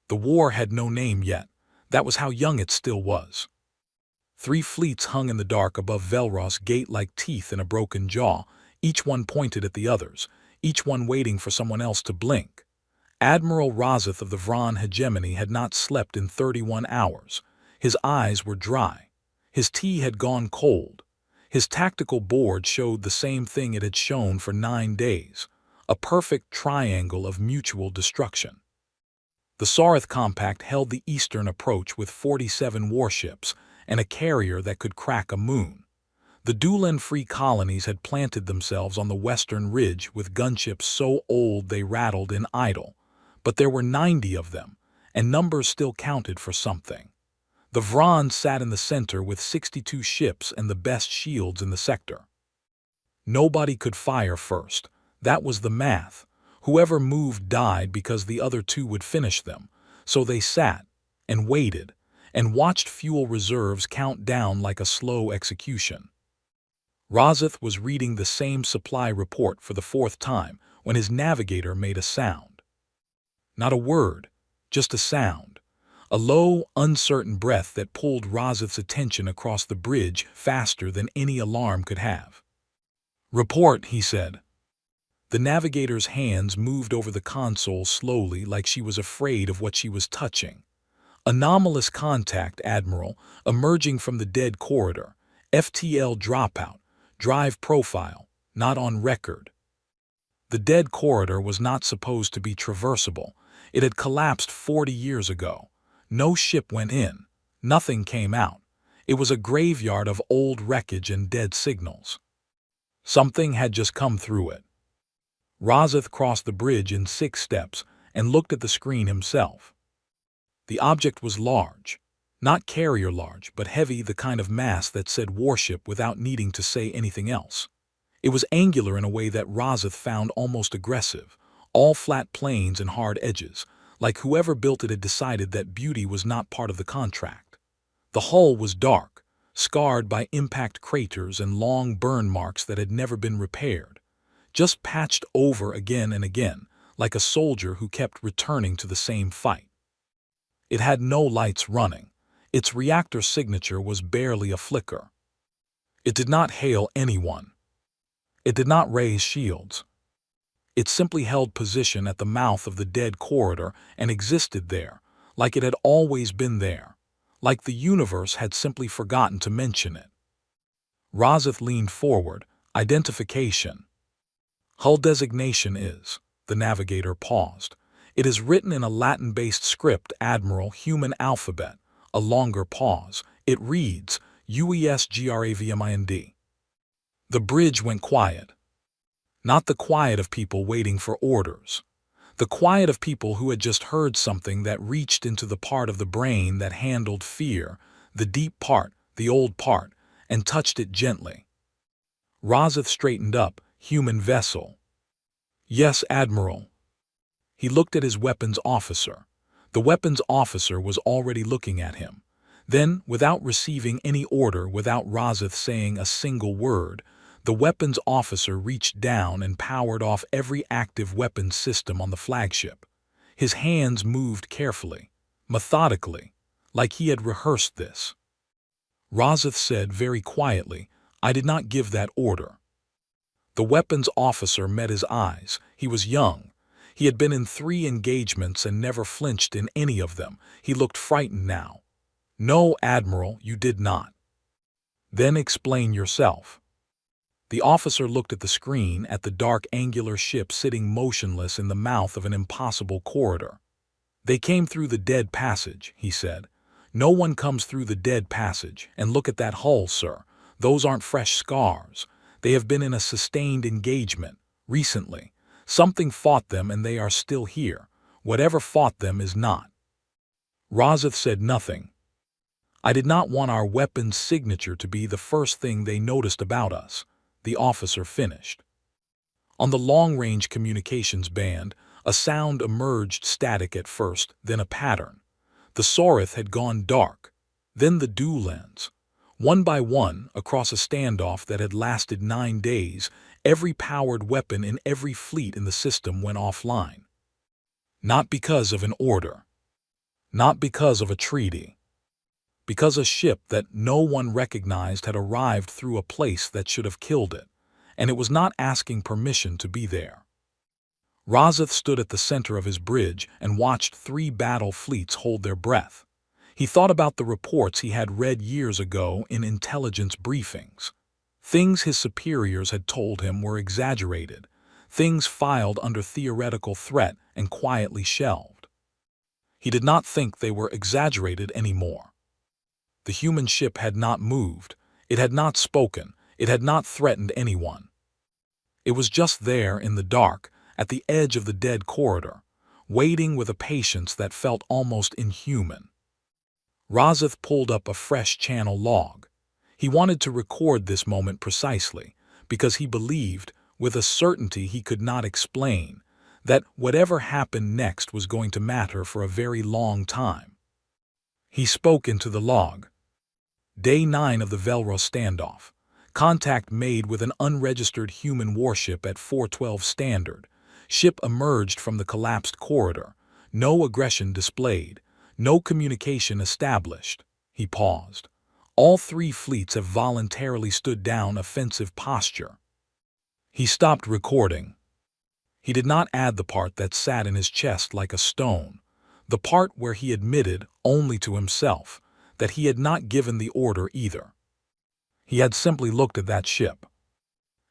The war had no name yet. That was how young it still was. 3 fleets hung in the dark above Velros Gate like teeth in a broken jaw, each one pointed at the others, each one waiting for someone else to blink. Admiral Rozeth of the Vron hegemony had not slept in 31 hours. His eyes were dry. His tea had gone cold. His tactical board showed the same thing it had shown for 9 days, a perfect triangle of mutual destruction. The Sarith Compact held the eastern approach with 47 warships and a carrier that could crack a moon. The Dulan Free Colonies had planted themselves on the western ridge with gunships so old they rattled in idle, but there were 90 of them, and numbers still counted for something. The Vron sat in the center with 62 ships and the best shields in the sector. Nobody could fire first. That was the math. Whoever moved died because the other 2 would finish them, so they sat and waited and watched fuel reserves count down like a slow execution. Rozeth was reading the same supply report for the 4th time when his navigator made a sound. Not a word, just a sound. A low, uncertain breath that pulled Rozeth's attention across the bridge faster than any alarm could have. "Report," he said. The navigator's hands moved over the console slowly like she was afraid of what she was touching. "Anomalous contact, Admiral, emerging from the dead corridor. FTL dropout. Drive profile, not on record." The dead corridor was not supposed to be traversable. It had collapsed 40 years ago. No ship went in. Nothing came out. It was a graveyard of old wreckage and dead signals. Something had just come through it. Rozeth crossed the bridge in 6 steps and looked at the screen himself. The object was large. Not carrier large, but heavy, the kind of mass that said warship without needing to say anything else. It was angular in a way that Rozeth found almost aggressive, all flat planes and hard edges, like whoever built it had decided that beauty was not part of the contract. The hull was dark, scarred by impact craters and long burn marks that had never been repaired, just patched over again and again, like a soldier who kept returning to the same fight. It had no lights running. Its reactor signature was barely a flicker. It did not hail anyone. It did not raise shields. It simply held position at the mouth of the dead corridor and existed there, like it had always been there, like the universe had simply forgotten to mention it. Rozeth leaned forward. "Identification." "Hull designation is..." The navigator paused. "It is written in a Latin-based script, Admiral, human alphabet." A longer pause. "It reads, UESGRAVMIND." The bridge went quiet. Not the quiet of people waiting for orders. The quiet of people who had just heard something that reached into the part of the brain that handled fear, the deep part, the old part, and touched it gently. Rozeth straightened up. "Human vessel." "Yes, Admiral." He looked at his weapons officer. The weapons officer was already looking at him. Then, without receiving any order, without Rozeth saying a single word, the weapons officer reached down and powered off every active weapons system on the flagship. His hands moved carefully, methodically, like he had rehearsed this. Rozeth said very quietly, "I did not give that order." The weapons officer met his eyes. He was young. He had been in 3 engagements and never flinched in any of them. He looked frightened now. "No, Admiral, you did not." "Then explain yourself." The officer looked at the screen, at the dark angular ship sitting motionless in the mouth of an impossible corridor. "They came through the dead passage," he said. "No one comes through the dead passage. And look at that hull, sir. Those aren't fresh scars. They have been in a sustained engagement, recently. Something fought them and they are still here. Whatever fought them is not." Rozeth said nothing. "I did not want our weapons signature to be the first thing they noticed about us," the officer finished. On the long-range communications band, a sound emerged, static at first, then a pattern. The Sarith had gone dark, then the Dulans. One by one, across a standoff that had lasted 9 days, every powered weapon in every fleet in the system went offline. Not because of an order. Not because of a treaty. Because a ship that no one recognized had arrived through a place that should have killed it, and it was not asking permission to be there. Razeth stood at the center of his bridge and watched 3 battle fleets hold their breath. He thought about the reports he had read years ago in intelligence briefings. Things his superiors had told him were exaggerated, things filed under theoretical threat and quietly shelved. He did not think they were exaggerated anymore. The human ship had not moved, it had not spoken, it had not threatened anyone. It was just there in the dark, at the edge of the dead corridor, waiting with a patience that felt almost inhuman. Razeth pulled up a fresh channel log. He wanted to record this moment precisely, because he believed, with a certainty he could not explain, that whatever happened next was going to matter for a very long time. He spoke into the log. Day 9 of the Velros standoff. Contact made with an unregistered human warship at 412 Standard. Ship emerged from the collapsed corridor. No aggression displayed. No communication established. He paused. All 3 fleets have voluntarily stood down offensive posture. He stopped recording. He did not add the part that sat in his chest like a stone, the part where he admitted, only to himself, that he had not given the order either. He had simply looked at that ship.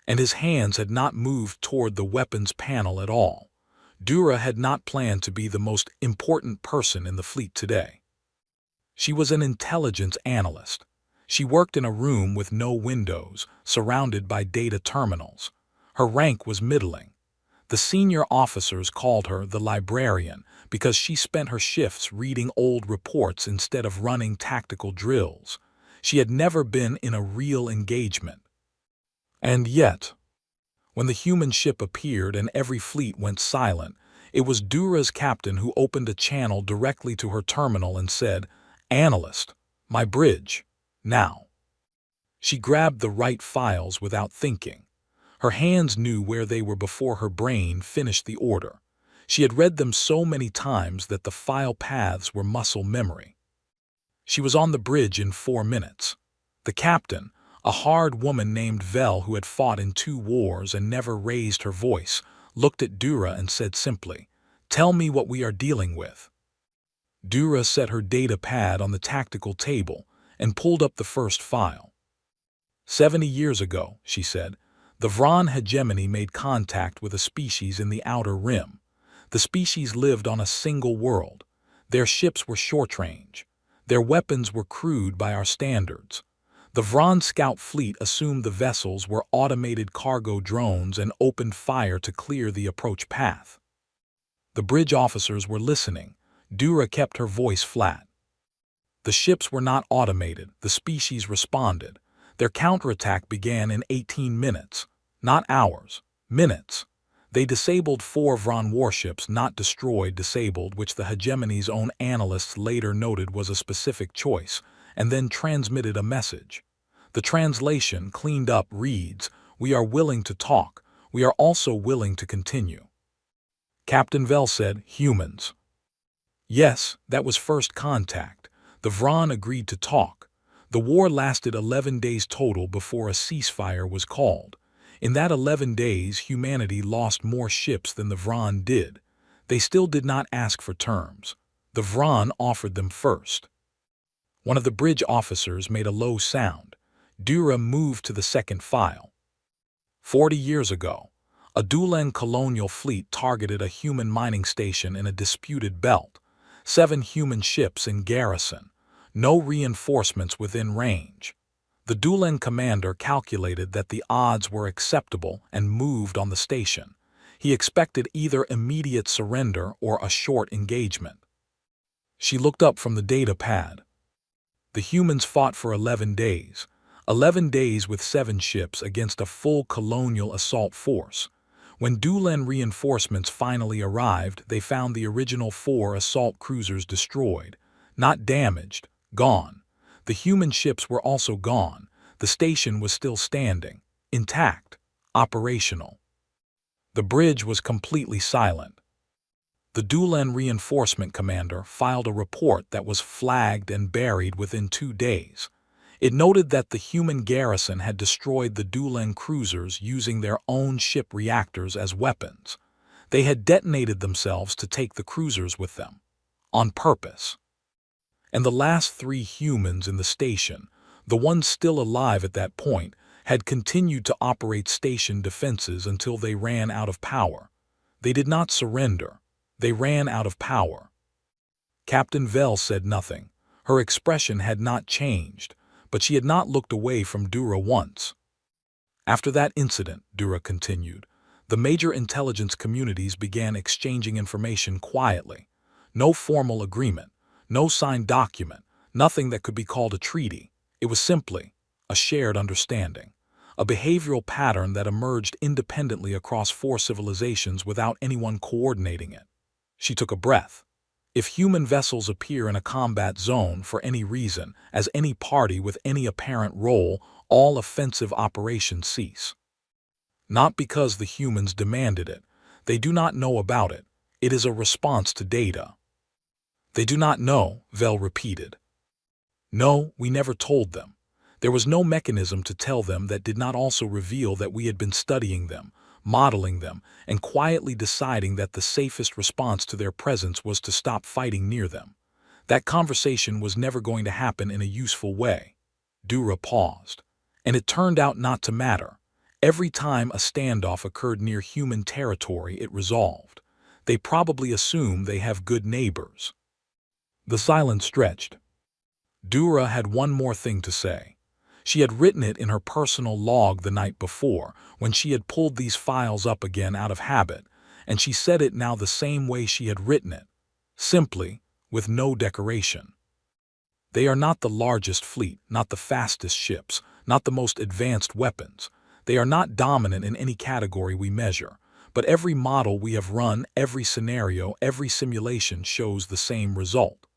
And his hands had not moved toward the weapons panel at all. Dura had not planned to be the most important person in the fleet today. She was an intelligence analyst. She worked in a room with no windows, surrounded by data terminals. Her rank was middling. The senior officers called her the librarian because she spent her shifts reading old reports instead of running tactical drills. She had never been in a real engagement. And yet, when the human ship appeared and every fleet went silent, it was Dura's captain who opened a channel directly to her terminal and said, "Analyst, my bridge, now." She grabbed the right files without thinking. Her hands knew where they were before her brain finished the order. She had read them so many times that the file paths were muscle memory. She was on the bridge in 4 minutes. The captain, a hard woman named Vel who had fought in 2 wars and never raised her voice, looked at Dura and said simply, "Tell me what we are dealing with." Dura set her data pad on the tactical table and pulled up the first file. 70 years ago, she said, the Vron hegemony made contact with a species in the outer rim. The species lived on a single world. Their ships were short-range. Their weapons were crude by our standards. The Vron scout fleet assumed the vessels were automated cargo drones and opened fire to clear the approach path. The bridge officers were listening. Dura kept her voice flat. The ships were not automated, the species responded. Their counterattack began in 18 minutes, not hours, minutes. They disabled 4 Vron warships, not destroyed, disabled, which the hegemony's own analysts later noted was a specific choice, and then transmitted a message. The translation, cleaned up, reads, "We are willing to talk. We are also willing to continue." Captain Vel said, "Humans." Yes, that was first contact. The Vron agreed to talk. The war lasted 11 days total before a ceasefire was called. In that 11 days, humanity lost more ships than the Vron did. They still did not ask for terms. The Vron offered them first. One of the bridge officers made a low sound. Dura moved to the second file. 40 years ago, a Dulan colonial fleet targeted a human mining station in a disputed belt. 7 human ships in garrison. No reinforcements within range. The Dulan commander calculated that the odds were acceptable and moved on the station. He expected either immediate surrender or a short engagement. She looked up from the data pad. The humans fought for 11 days. 11 days with 7 ships against a full colonial assault force. When Dulan reinforcements finally arrived, they found the original 4 assault cruisers destroyed, not damaged, gone. The human ships were also gone. The station was still standing, intact, operational. The bridge was completely silent. The Dulan Reinforcement Commander filed a report that was flagged and buried within 2 days. It noted that the human garrison had destroyed the Dulan cruisers using their own ship reactors as weapons. They had detonated themselves to take the cruisers with them, on purpose. And the last 3 humans in the station, the ones still alive at that point, had continued to operate station defenses until they ran out of power. They did not surrender. They ran out of power. Captain Vell said nothing. Her expression had not changed, but she had not looked away from Dura once. After that incident, Dura continued, the major intelligence communities began exchanging information quietly. No formal agreement, no signed document, nothing that could be called a treaty. It was simply a shared understanding, a behavioral pattern that emerged independently across 4 civilizations without anyone coordinating it. She took a breath. If human vessels appear in a combat zone for any reason, as any party with any apparent role, all offensive operations cease. Not because the humans demanded it. They do not know about it. It is a response to data. They do not know, Vell repeated. No, we never told them. There was no mechanism to tell them that did not also reveal that we had been studying them, modeling them, and quietly deciding that the safest response to their presence was to stop fighting near them. That conversation was never going to happen in a useful way. Dura paused. And it turned out not to matter. Every time a standoff occurred near human territory, it resolved. They probably assume they have good neighbors. The silence stretched. Dura had one more thing to say. She had written it in her personal log the night before, when she had pulled these files up again out of habit, and she said it now the same way she had written it, simply, with no decoration. They are not the largest fleet, not the fastest ships, not the most advanced weapons. They are not dominant in any category we measure, but every model we have run, every scenario, every simulation shows the same result.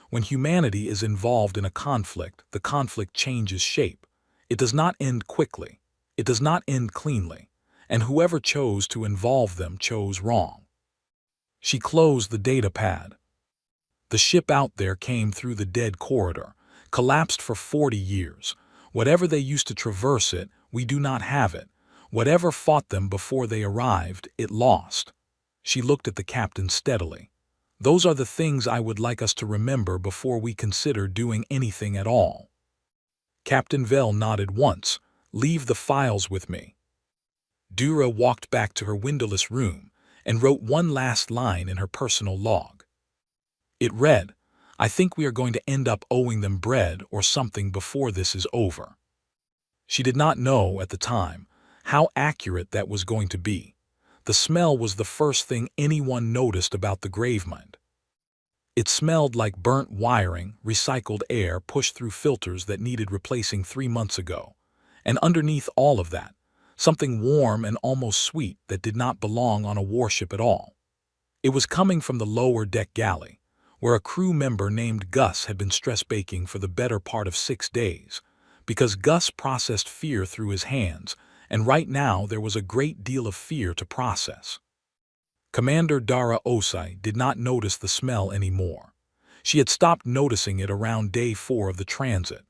When humanity is involved in a conflict, the conflict changes shape. It does not end quickly. It does not end cleanly. And whoever chose to involve them chose wrong. She closed the data pad. The ship out there came through the dead corridor, collapsed for 40 years. Whatever they used to traverse it, we do not have it. Whatever fought them before they arrived, it lost. She looked at the captain steadily. Those are the things I would like us to remember before we consider doing anything at all. Captain Vell nodded once. Leave the files with me. Dura walked back to her windowless room and wrote one last line in her personal log. It read, I think we are going to end up owing them bread or something before this is over. She did not know, at the time, how accurate that was going to be. The smell was the first thing anyone noticed about the Gravemind. It smelled like burnt wiring, recycled air pushed through filters that needed replacing 3 months ago. And underneath all of that, something warm and almost sweet that did not belong on a warship at all. It was coming from the lower deck galley, where a crew member named Gus had been stress baking for the better part of 6 days, because Gus processed fear through his hands, and right now there was a great deal of fear to process. Commander Dara Osai did not notice the smell anymore. She had stopped noticing it around day 4 of the transit.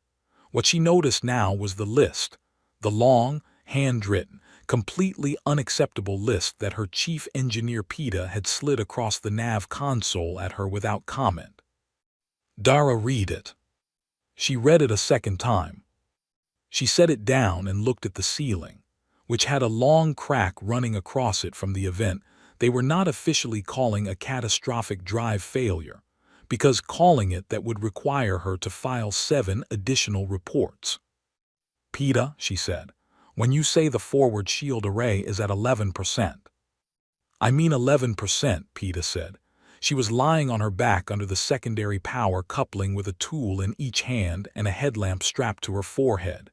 What she noticed now was the list, the long, handwritten, completely unacceptable list that her chief engineer Peta had slid across the nav console at her without comment. Dara read it. She read it a second time. She set it down and looked at the ceiling, which had a long crack running across it from the event they were not officially calling a catastrophic drive failure, because calling it that would require her to file 7 additional reports. Peta, she said, when you say the forward shield array is at 11%. I mean 11%, Peta said. She was lying on her back under the secondary power coupling with a tool in each hand and a headlamp strapped to her forehead.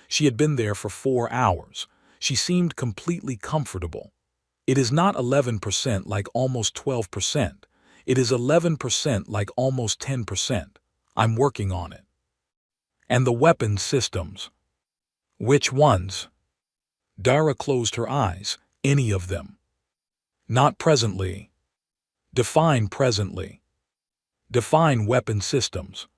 She had been there for 4 hours. She seemed completely comfortable. It is not 11% like almost 12%. It is 11% like almost 10%. I'm working on it. And the weapons systems. Which ones? Dara closed her eyes. Any of them. Not presently. Define presently. Define weapon systems.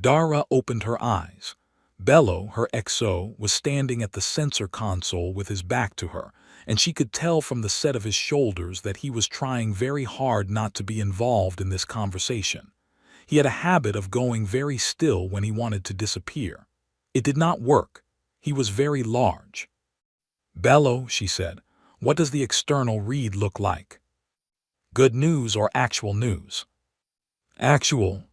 Dara opened her eyes. Bello, her XO, was standing at the sensor console with his back to her, and she could tell from the set of his shoulders that he was trying very hard not to be involved in this conversation. He had a habit of going very still when he wanted to disappear. It did not work. He was very large. Bello, she said, what does the external read look like? Good news or actual news? Actual.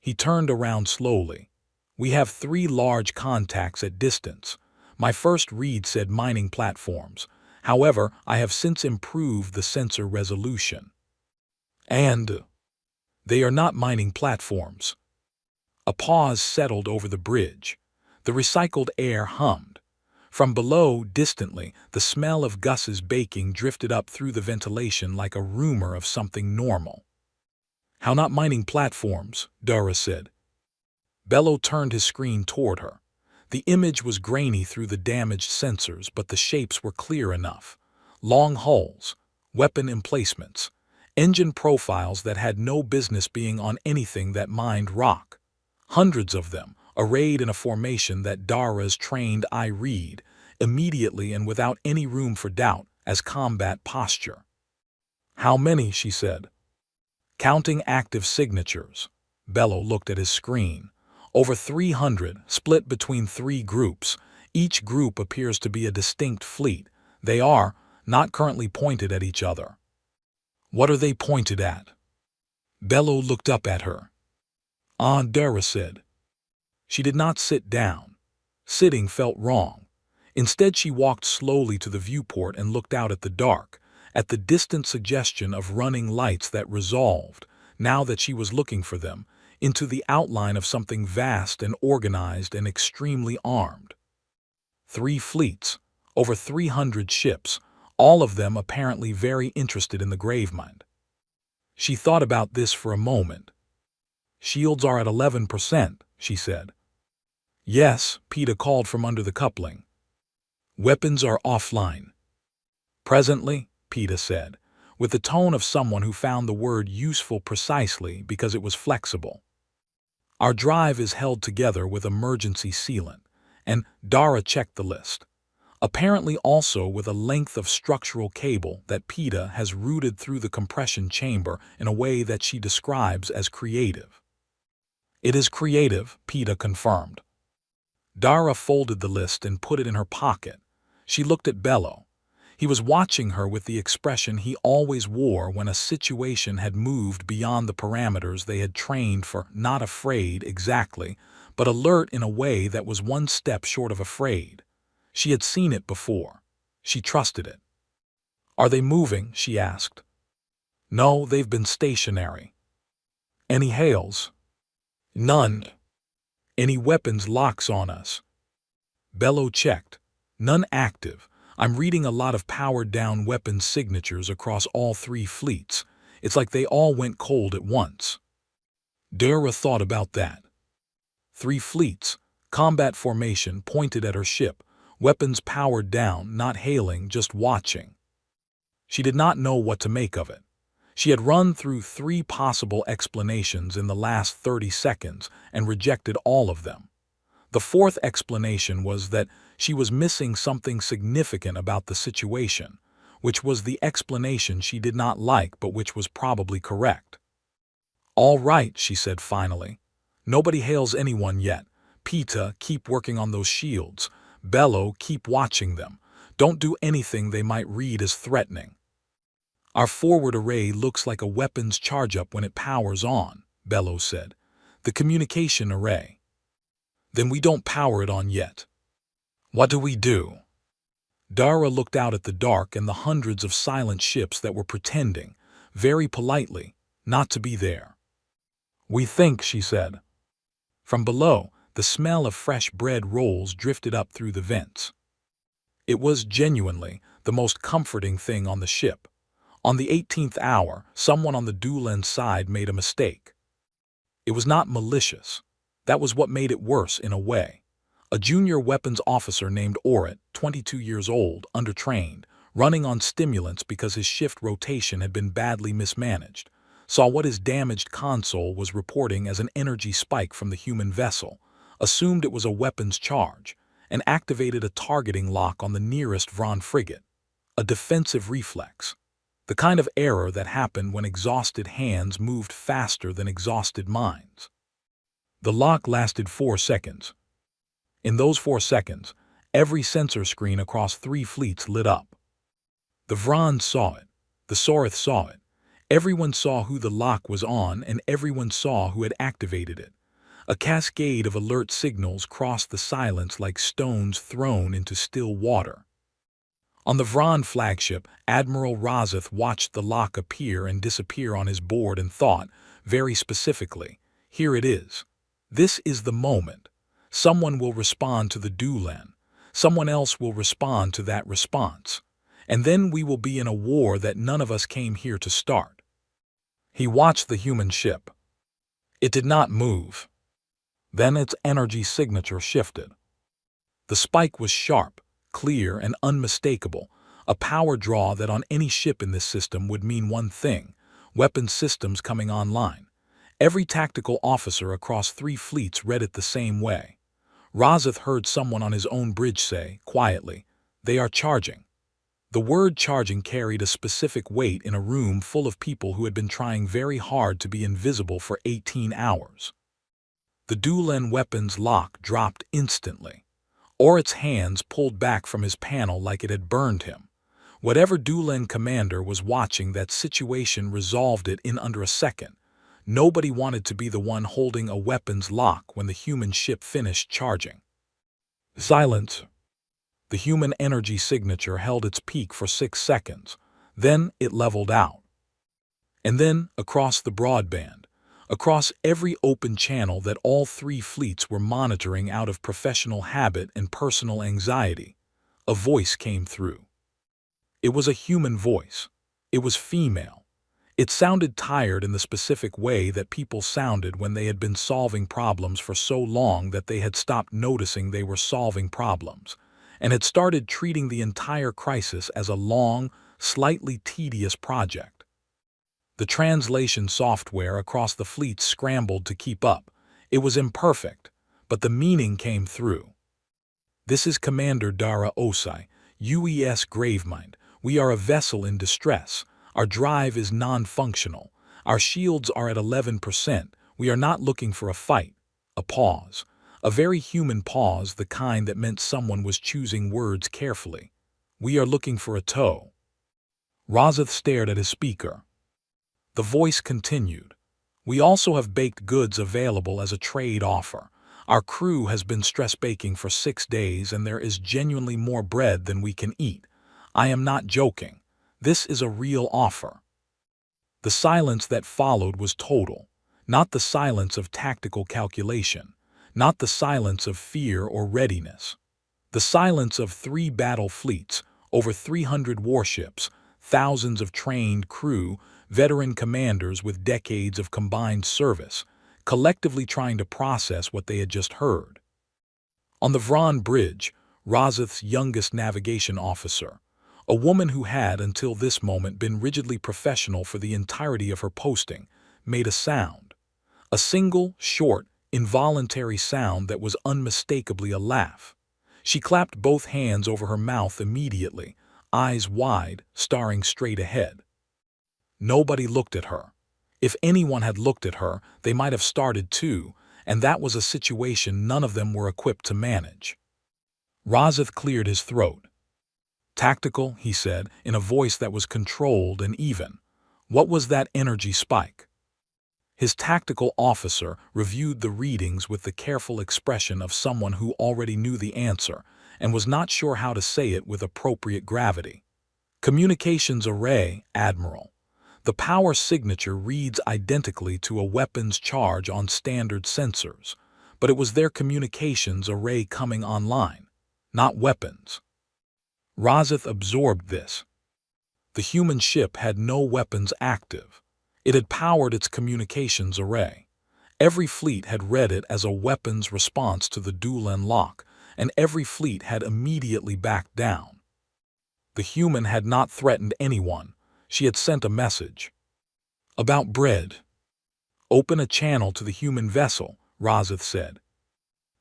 He turned around slowly. We have 3 large contacts at distance. My first read said mining platforms. However, I have since improved the sensor resolution. And they are not mining platforms. A pause settled over the bridge. The recycled air hummed. From below, distantly, the smell of Gus's baking drifted up through the ventilation like a rumor of something normal. How not mining platforms? Dara said. Bello turned his screen toward her. The image was grainy through the damaged sensors, but the shapes were clear enough. Long hulls, weapon emplacements, engine profiles that had no business being on anything that mined rock. Hundreds of them, arrayed in a formation that Dara's trained eye read, immediately and without any room for doubt, as combat posture. How many? She said. Counting active signatures. Bello looked at his screen. Over 300, split between 3 groups. Each group appears to be a distinct fleet. They are not currently pointed at each other. What are they pointed at? Bello looked up at her. Dara said. She did not sit down. Sitting felt wrong. Instead, she walked slowly to the viewport and looked out at the dark, at the distant suggestion of running lights that resolved, now that she was looking for them, into the outline of something vast and organized and extremely armed. 3 fleets, over 300 ships, all of them apparently very interested in the Gravemind. She thought about this for a moment. Shields are at 11%, she said. Yes, PETA called from under the coupling. Weapons are offline. Presently, PETA said, with the tone of someone who found the word useful precisely because it was flexible. Our drive is held together with emergency sealant, and Dara checked the list. Apparently also with a length of structural cable that PETA has routed through the compression chamber in a way that she describes as creative. It is creative, PETA confirmed. Dara folded the list and put it in her pocket. She looked at Bello. He was watching her with the expression he always wore when a situation had moved beyond the parameters they had trained for, not afraid exactly, but alert in a way that was one step short of afraid. She had seen it before. She trusted it. Are they moving? She asked. No, they've been stationary. Any hails? None. Any weapons locks on us? Bello checked. None active. I'm reading a lot of powered-down weapons signatures across all 3 fleets. It's like they all went cold at once. Dara thought about that. 3 fleets, combat formation pointed at her ship, weapons powered down, not hailing, just watching. She did not know what to make of it. She had run through 3 possible explanations in the last 30 seconds and rejected all of them. The 4th explanation was that she was missing something significant about the situation, which was the explanation she did not like but which was probably correct. All right, she said finally. Nobody hails anyone yet. PETA, keep working on those shields. Bello, keep watching them. Don't do anything they might read as threatening. Our forward array looks like a weapons charge-up when it powers on, Bello said. The communication array. Then we don't power it on yet. What do we do? Dara looked out at the dark and the hundreds of silent ships that were pretending, very politely, not to be there. We think, she said. From below, the smell of fresh bread rolls drifted up through the vents. It was genuinely the most comforting thing on the ship. On the 18th hour, someone on the Dulan side made a mistake. It was not malicious. That was what made it worse in a way. A junior weapons officer named Orit, 22 years old, undertrained, running on stimulants because his shift rotation had been badly mismanaged, saw what his damaged console was reporting as an energy spike from the human vessel, assumed it was a weapons charge, and activated a targeting lock on the nearest Vron frigate, a defensive reflex, the kind of error that happened when exhausted hands moved faster than exhausted minds. The lock lasted 4 seconds. In those 4 seconds, every sensor screen across 3 fleets lit up. The Vrons saw it, the Sorith saw it, everyone saw who the lock was on, and everyone saw who had activated it. A cascade of alert signals crossed the silence like stones thrown into still water. On the Vron flagship, Admiral Razeth watched the lock appear and disappear on his board and thought, very specifically, here it is. This is the moment. Someone will respond to the Dulan. Someone else will respond to that response. And then we will be in a war that none of us came here to start. He watched the human ship. It did not move. Then its energy signature shifted. The spike was sharp, clear, and unmistakable, a power draw that on any ship in this system would mean one thing: weapons systems coming online. Every tactical officer across 3 fleets read it the same way. Razeth heard someone on his own bridge say, quietly, "They are charging." The word charging carried a specific weight in a room full of people who had been trying very hard to be invisible for 18 hours. The Dulan weapons lock dropped instantly. Orit's hands pulled back from his panel like it had burned him. Whatever Dulan commander was watching that situation resolved it in under a second. Nobody wanted to be the one holding a weapons lock when the human ship finished charging. Silence. The human energy signature held its peak for 6 seconds. Then it leveled out. And then, across the broadband, across every open channel that all 3 fleets were monitoring out of professional habit and personal anxiety, a voice came through. It was a human voice. It was female. It sounded tired in the specific way that people sounded when they had been solving problems for so long that they had stopped noticing they were solving problems, and had started treating the entire crisis as a long, slightly tedious project. The translation software across the fleet scrambled to keep up. It was imperfect, but the meaning came through. "This is Commander Dara Osai, UES Gravemind. We are a vessel in distress. Our drive is non-functional. Our shields are at 11%. We are not looking for a fight." A pause. A very human pause, the kind that meant someone was choosing words carefully. "We are looking for a tow." Razeth stared at his speaker. The voice continued. "We also have baked goods available as a trade offer. Our crew has been stress baking for 6 days, and there is genuinely more bread than we can eat. I am not joking. This is a real offer." The silence that followed was total, not the silence of tactical calculation, not the silence of fear or readiness. The silence of 3 battle fleets, over 300 warships, thousands of trained crew, veteran commanders with decades of combined service, collectively trying to process what they had just heard. On the Vron bridge, Razeth's youngest navigation officer, a woman who had, until this moment, been rigidly professional for the entirety of her posting, made a sound. A single, short, involuntary sound that was unmistakably a laugh. She clapped both hands over her mouth immediately, eyes wide, staring straight ahead. Nobody looked at her. If anyone had looked at her, they might have started too, and that was a situation none of them were equipped to manage. Razeth cleared his throat. "Tactical," he said, in a voice that was controlled and even. "What was that energy spike?" His tactical officer reviewed the readings with the careful expression of someone who already knew the answer and was not sure how to say it with appropriate gravity. "Communications array, Admiral. The power signature reads identically to a weapons charge on standard sensors, but it was their communications array coming online, not weapons." Razeth absorbed this. The human ship had no weapons active. It had powered its communications array. Every fleet had read it as a weapons response to the Dulan lock, and every fleet had immediately backed down. The human had not threatened anyone. She had sent a message. About bread. Open a channel to the human vessel, Razith said.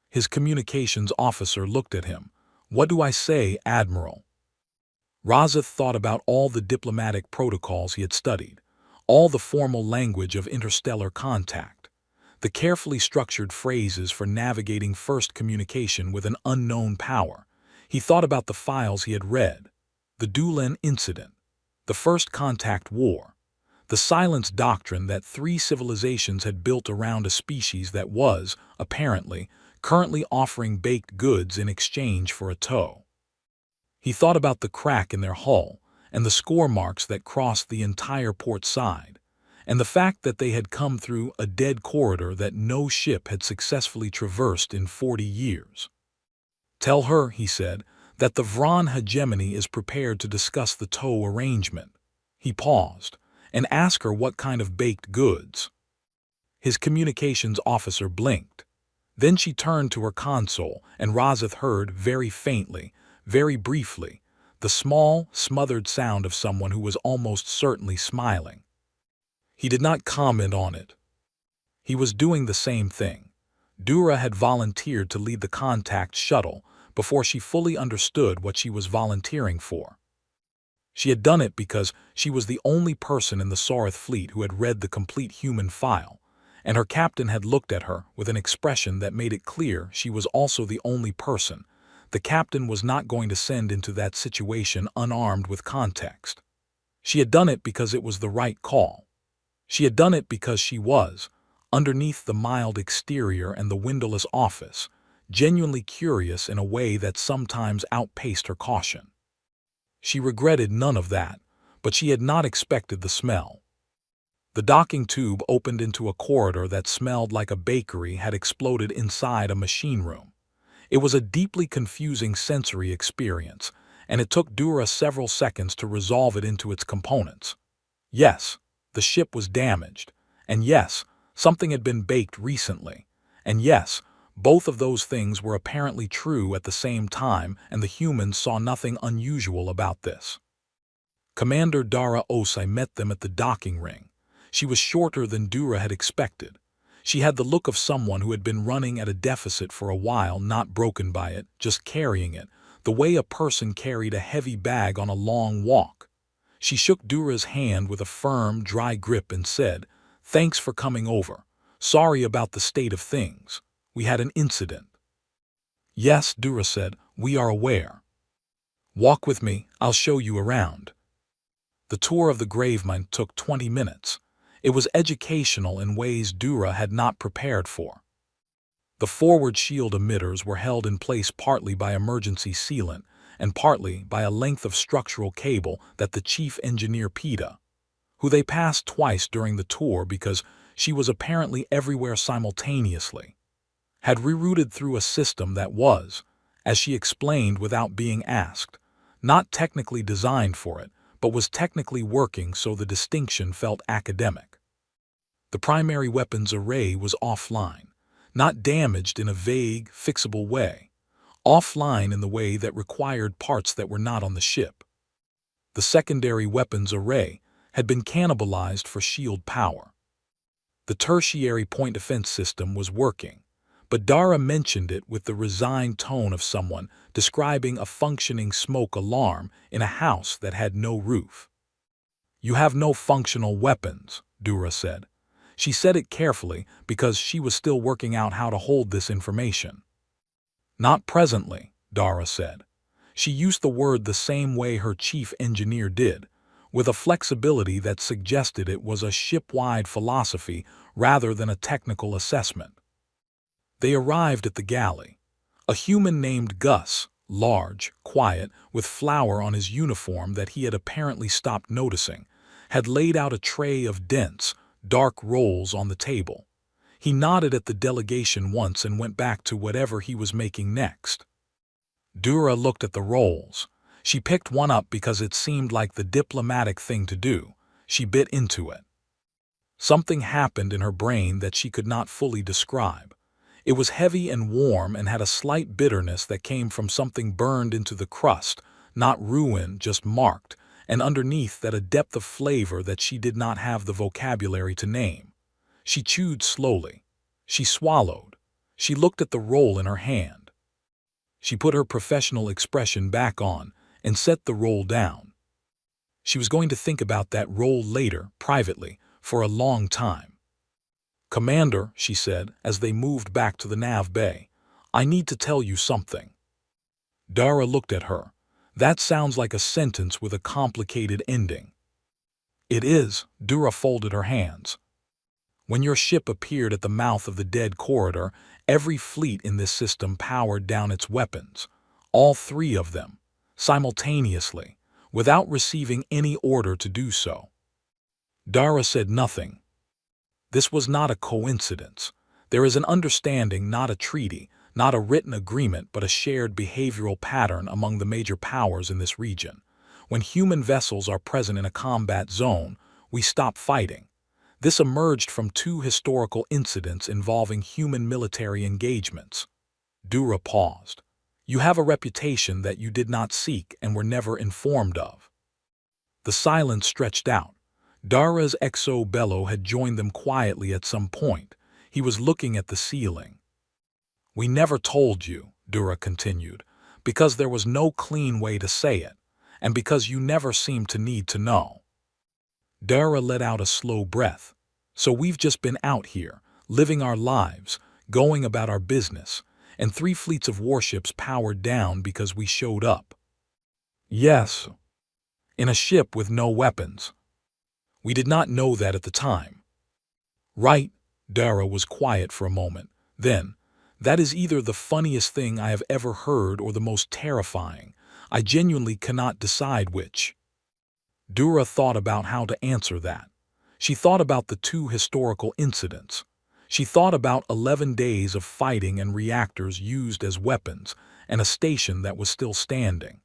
His communications officer looked at him. What do I say, Admiral? Razith thought about all the diplomatic protocols he had studied, all the formal language of interstellar contact, the carefully structured phrases for navigating first communication with an unknown power. He thought about the files he had read, the Dulan incident, the First Contact War, the silence doctrine that 3 civilizations had built around a species that was, apparently, currently offering baked goods in exchange for a tow. He thought about the crack in their hull and the score marks that crossed the entire port side, and the fact that they had come through a dead corridor that no ship had successfully traversed in 40 years. Tell her, he said, that the Vron hegemony is prepared to discuss the tow arrangement. He paused, and asked her what kind of baked goods. His communications officer blinked. Then she turned to her console, and Razith heard, very faintly, very briefly, the small, smothered sound of someone who was almost certainly smiling. He did not comment on it. He was doing the same thing. Dura had volunteered to lead the contact shuttle before she fully understood what she was volunteering for. She had done it because she was the only person in the Sarith fleet who had read the complete human file, and her captain had looked at her with an expression that made it clear she was also the only person. The captain was not going to send into that situation unarmed with context. She had done it because it was the right call. She had done it because she was, underneath the mild exterior and the windowless office, genuinely curious in a way that sometimes outpaced her caution. She regretted none of that, but she had not expected the smell. The docking tube opened into a corridor that smelled like a bakery had exploded inside a machine room. It was a deeply confusing sensory experience, and it took Dura several seconds to resolve it into its components. Yes, the ship was damaged, and yes, something had been baked recently, and yes, both of those things were apparently true at the same time, and the humans saw nothing unusual about this. Commander Dara Osai met them at the docking ring. She was shorter than Dura had expected. She had the look of someone who had been running at a deficit for a while, not broken by it, just carrying it, the way a person carried a heavy bag on a long walk. She shook Dura's hand with a firm, dry grip and said, "Thanks for coming over. Sorry about the state of things. We had an incident." "Yes," Dura said, "we are aware. Walk with me, I'll show you around." The tour of the Gravemind took 20 minutes. It was educational in ways Dura had not prepared for. The forward shield emitters were held in place partly by emergency sealant and partly by a length of structural cable that the chief engineer Peta, who they passed twice during the tour because she was apparently everywhere simultaneously, had rerouted through a system that was, as she explained without being asked, not technically designed for it, but was technically working so the distinction felt academic. The primary weapons array was offline, not damaged in a vague, fixable way, offline in the way that required parts that were not on the ship. The secondary weapons array had been cannibalized for shield power. The tertiary point defense system was working, but Dara mentioned it with the resigned tone of someone describing a functioning smoke alarm in a house that had no roof. "You have no functional weapons," Dura said. She said it carefully because she was still working out how to hold this information. "Not presently," Dara said. She used the word the same way her chief engineer did, with a flexibility that suggested it was a ship-wide philosophy rather than a technical assessment. They arrived at the galley. A human named Gus, large, quiet, with flour on his uniform that he had apparently stopped noticing, had laid out a tray of dense, dark rolls on the table. He nodded at the delegation once and went back to whatever he was making next. Dura looked at the rolls. She picked one up because it seemed like the diplomatic thing to do. She bit into it. Something happened in her brain that she could not fully describe. It was heavy and warm and had a slight bitterness that came from something burned into the crust, not ruin, just marked, and underneath that a depth of flavor that she did not have the vocabulary to name. She chewed slowly. She swallowed. She looked at the roll in her hand. She put her professional expression back on and set the roll down. She was going to think about that roll later, privately, for a long time. "Commander," she said as they moved back to the nav bay, "I need to tell you something." Dara looked at her. "That sounds like a sentence with a complicated ending." "It is." Dura folded her hands. "When your ship appeared at the mouth of the dead corridor, every fleet in this system powered down its weapons. All three of them, simultaneously, without receiving any order to do so." Dara said nothing. This was not a coincidence. There is an understanding, not a treaty, not a written agreement, but a shared behavioral pattern among the major powers in this region. When human vessels are present in a combat zone, we stop fighting. This emerged from two historical incidents involving human military engagements. Dura paused. "You have a reputation that you did not seek and were never informed of." The silence stretched out. Dara's exo-bellow had joined them quietly at some point. He was looking at the ceiling. "We never told you," Dura continued, "because there was no clean way to say it, and because you never seemed to need to know." Dara let out a slow breath. "So we've just been out here, living our lives, going about our business, and 3 fleets of warships powered down because we showed up." "Yes. In a ship with no weapons. We did not know that at the time." "Right." Dara was quiet for a moment. Then, "That is either the funniest thing I have ever heard or the most terrifying. I genuinely cannot decide which." Dura thought about how to answer that. She thought about the 2 historical incidents. She thought about 11 days of fighting and reactors used as weapons, and a station that was still standing.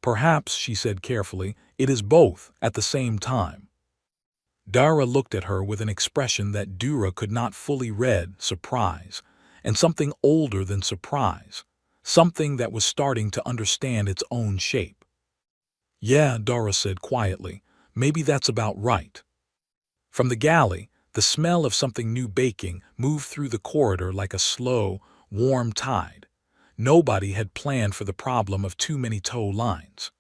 "Perhaps," she said carefully, "it is both at the same time." Dara looked at her with an expression that Dura could not fully read, surprise, and something older than surprise, something that was starting to understand its own shape. "Yeah," Dara said quietly, "maybe that's about right." From the galley, the smell of something new baking moved through the corridor like a slow, warm tide. Nobody had planned for the problem of too many tow lines.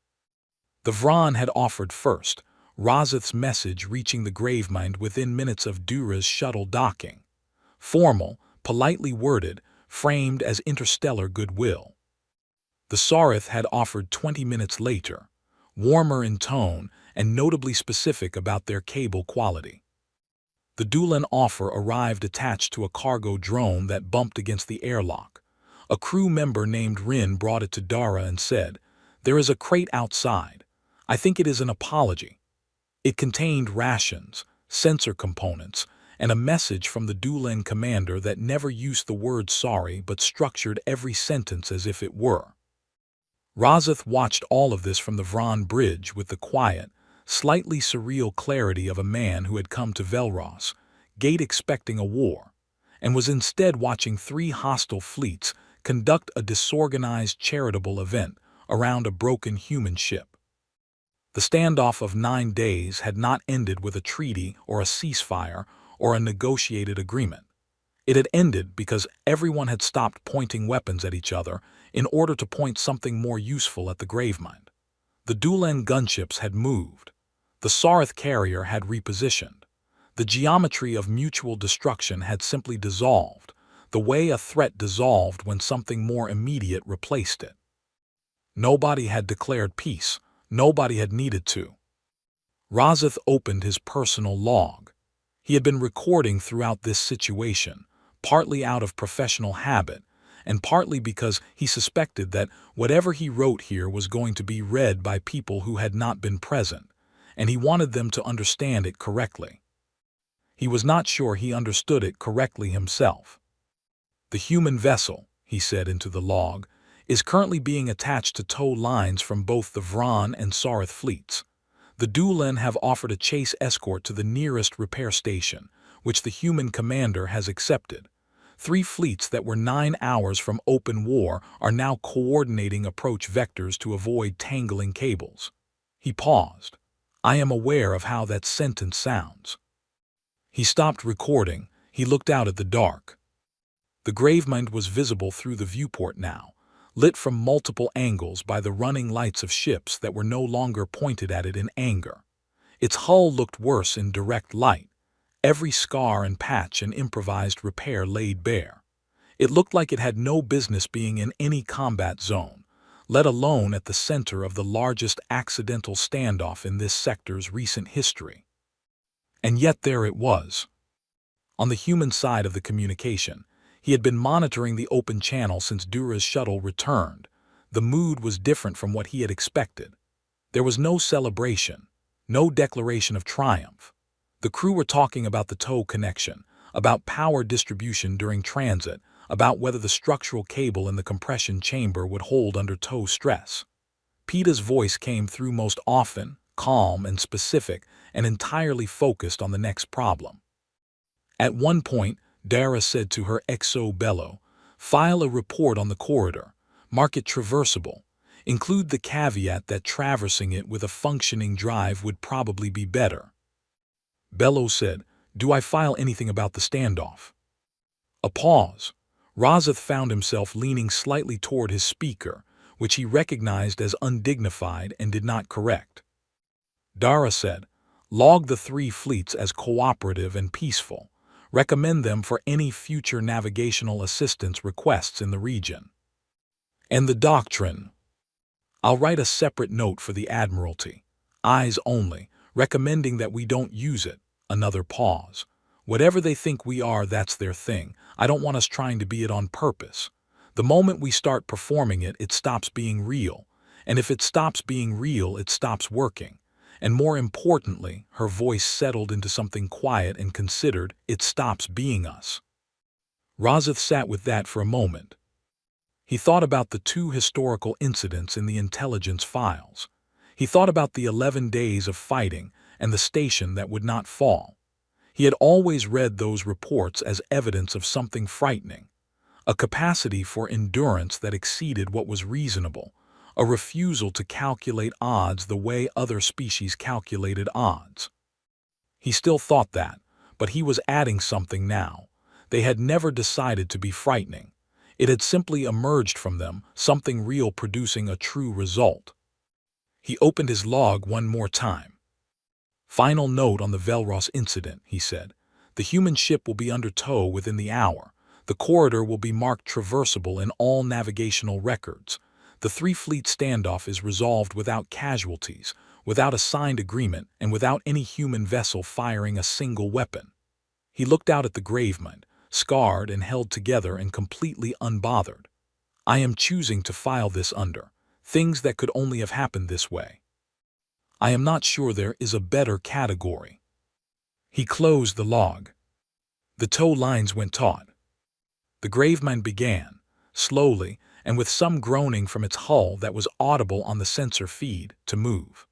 The Vron had offered first, Razith's message reaching the Gravemind within minutes of Dura's shuttle docking. Formal, politely worded, framed as interstellar goodwill. The Sarith had offered 20 minutes later, warmer in tone and notably specific about their cable quality. The Dulan offer arrived attached to a cargo drone that bumped against the airlock. A crew member named Rin brought it to Dara and said, "There is a crate outside. I think it is an apology." It contained rations, sensor components, and a message from the Dulan commander that never used the word sorry but structured every sentence as if it were. Razith watched all of this from the Vron bridge with the quiet, slightly surreal clarity of a man who had come to Velros, gate expecting a war, and was instead watching 3 hostile fleets conduct a disorganized charitable event around a broken human ship. The standoff of 9 days had not ended with a treaty or a ceasefire or a negotiated agreement. It had ended because everyone had stopped pointing weapons at each other in order to point something more useful at the Gravemind. The Dulan gunships had moved. The Sarith carrier had repositioned. The geometry of mutual destruction had simply dissolved, the way a threat dissolved when something more immediate replaced it. Nobody had declared peace. Nobody had needed to. Razith opened his personal log. He had been recording throughout this situation, partly out of professional habit, and partly because he suspected that whatever he wrote here was going to be read by people who had not been present, and he wanted them to understand it correctly. He was not sure he understood it correctly himself. "The human vessel," he said into the log, "is currently being attached to tow lines from both the Vron and Sarith fleets. The Dulan have offered a chase escort to the nearest repair station, which the human commander has accepted. 3 fleets that were 9 hours from open war are now coordinating approach vectors to avoid tangling cables. He paused. I am aware of how that sentence sounds. He stopped recording. He looked out at the dark. The Gravemind was visible through the viewport now, lit from multiple angles by the running lights of ships that were no longer pointed at it in anger. Its hull looked worse in direct light, every scar and patch and improvised repair laid bare. It looked like it had no business being in any combat zone, let alone at the center of the largest accidental standoff in this sector's recent history. And yet there it was. On the human side of the communication, he had been monitoring the open channel since Dura's shuttle returned. The mood was different from what he had expected. There was no celebration, no declaration of triumph. The crew were talking about the tow connection, about power distribution during transit, about whether the structural cable in the compression chamber would hold under tow stress. Peeta's voice came through most often, calm and specific, and entirely focused on the next problem. At one point, Dara said to her XO bellow, "File a report on the corridor, mark it traversable, include the caveat that traversing it with a functioning drive would probably be better." Bellow said, "Do I file anything about the standoff?" A pause. Razeth found himself leaning slightly toward his speaker, which he recognized as undignified and did not correct. Dara said, "Log the 3 fleets as cooperative and peaceful. Recommend them for any future navigational assistance requests in the region." "And the doctrine?" "I'll write a separate note for the Admiralty. Eyes only, recommending that we don't use it." Another pause. "Whatever they think we are, that's their thing. I don't want us trying to be it on purpose. The moment we start performing it, it stops being real. And if it stops being real, it stops working. And more importantly," her voice settled into something quiet and considered, "it stops being us." Razeth sat with that for a moment. He thought about the 2 historical incidents in the intelligence files. He thought about the 11 days of fighting and the station that would not fall. He had always read those reports as evidence of something frightening, a capacity for endurance that exceeded what was reasonable, a refusal to calculate odds the way other species calculated odds. He still thought that, but he was adding something now. They had never decided to be frightening. It had simply emerged from them, something real producing a true result. He opened his log one more time. "Final note on the Velros incident," he said. "The human ship will be under tow within the hour. The corridor will be marked traversable in all navigational records. The 3-fleet standoff is resolved without casualties, without a signed agreement, and without any human vessel firing a single weapon." He looked out at the Gravemind, scarred and held together and completely unbothered. "I am choosing to file this under things that could only have happened this way. I am not sure there is a better category." He closed the log. The tow lines went taut. The Gravemind began, slowly, and with some groaning from its hull that was audible on the sensor feed, to move.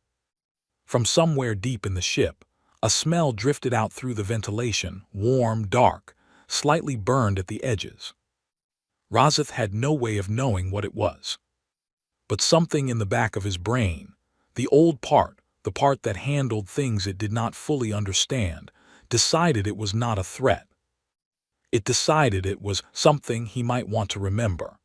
From somewhere deep in the ship, a smell drifted out through the ventilation, warm, dark, slightly burned at the edges. Razeth had no way of knowing what it was. But something in the back of his brain, the old part, the part that handled things it did not fully understand, decided it was not a threat. It decided it was something he might want to remember.